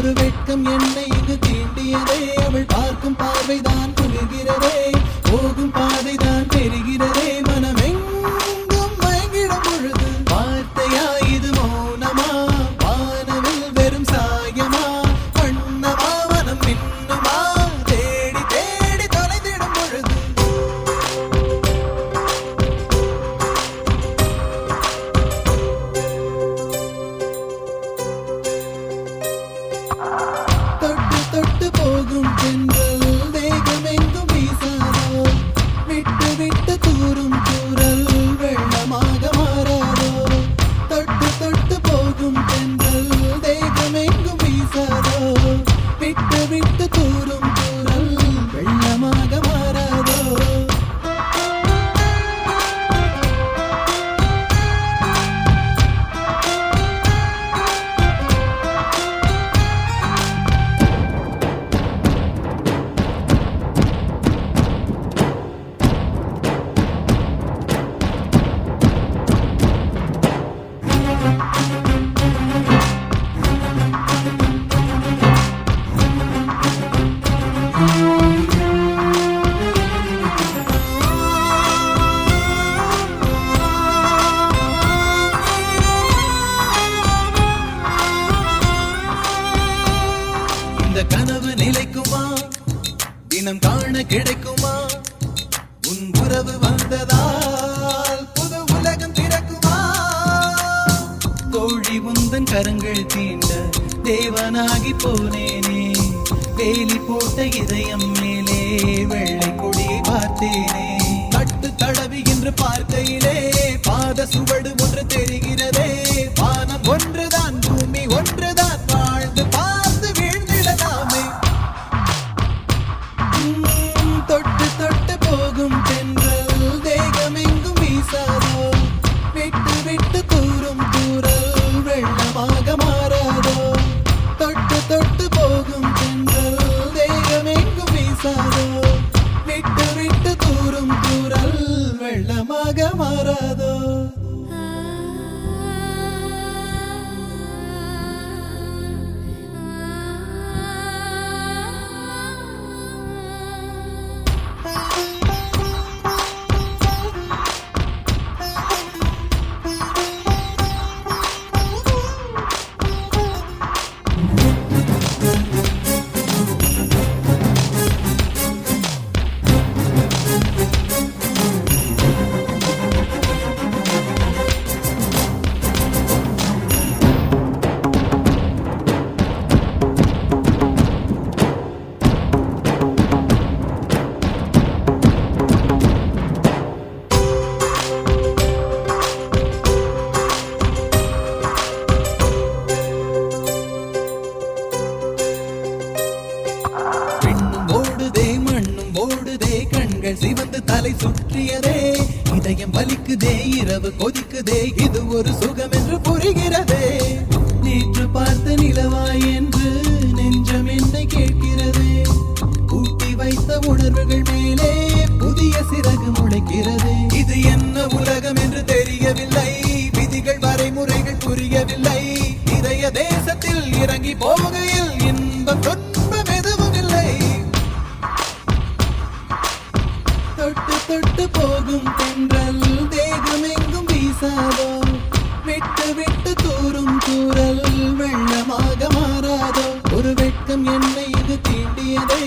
ஒரு வெட்கம் என்னை இங்கு தீண்டியதே. அவள் பார்க்கும் பார்வைதான் குளிர்கிறதே, போகும் பாதைதான் தெரிகிறதே. மனமெங்கும் மயங்கிடும் பொழுது வார்த்தையா இது மௌனமா, வானவில் வெறும் சாயமா, வண்ணமா மனம் மின்னுமா, தேடி தேடி தொலைந்திடும் பொழுது தொட்டு தொட்டு போகும் தென்றல் வேகமெங்கும் வீசாதோ, விட்டு விட்டு தூரும் தூரல் வெள்ளமாக மாறாதோ. தொட்டு தொட்டு போகும் தென்றல் வேகமெங்கும் வீசாதோ, விட்டு விட்டு தூரும் தூரல் வெள்ளமாக மாறாதோ. இந்த கனவு நிலைக்குமா, தினம் காண கிடைக்குமா, உன் உறவு வந்ததால் புது உலகம் திறக்குமா. தோழி உந்தன் கரங்கள் தீண்ட தேவனாகி போனேனே, வேலி போட்ட இதயம் மேலே வெள்ளை கொடியை பார்த்தேனே. தட்டு தடவி என்று பார்க்கையிலே பாத சுவடு ஒன்று தெரிகிறதே. வானம் ஒன்றுதான், பூமி ஒன்றுதான், வாழ்ந்து பார்த்து வீழ்ந்திடலாமே. தொட்டு தொட்டு போகும் தென்றல் தேகமெங்கும் வீசாதோ, விட்டு விட்டு தூரும் தூரல் வெள்ளமாக மாறாதோ. தொட்டு தொட்டு போகும் தென்றல் தேகமெங்கும் வீசாதோ, விட்டு விட்டு தூரும் தூரல் வெள்ளமாக மாறாதோ. கண்கள் சிவந்து தலை சுற்றியதே, இதயம் வலிக்குதே, இரவு கொதிக்குதே, இது ஒரு சுகம் என்று புரிகிறதே. நேற்று பார்த்த நிலவாய் என்று நெஞ்சம் என்னை கேட்கிறதே, ஊட்டி வைத்த உணர்வுகள் மேலே புதிய சிறகு முளைக்கிறதே. இது என்ன உலகம் என்று தெரியவில்லை, விதிகள் வரைமுறைகள் புரியவில்லை. இதய தேசத்தில் இறங்கி போகையில் இன்பம் துன்பம் எதுவும் இல்லை. தொட்டு தொட்டு போகும் தென்றல் தேகமெங்கும் வீசாதோ, விட்டு விட்டு தூரும் தூரல் வெள்ளமாக மாறாதோ. ஒரு வெட்கம் என்னை இது தீண்டியதே.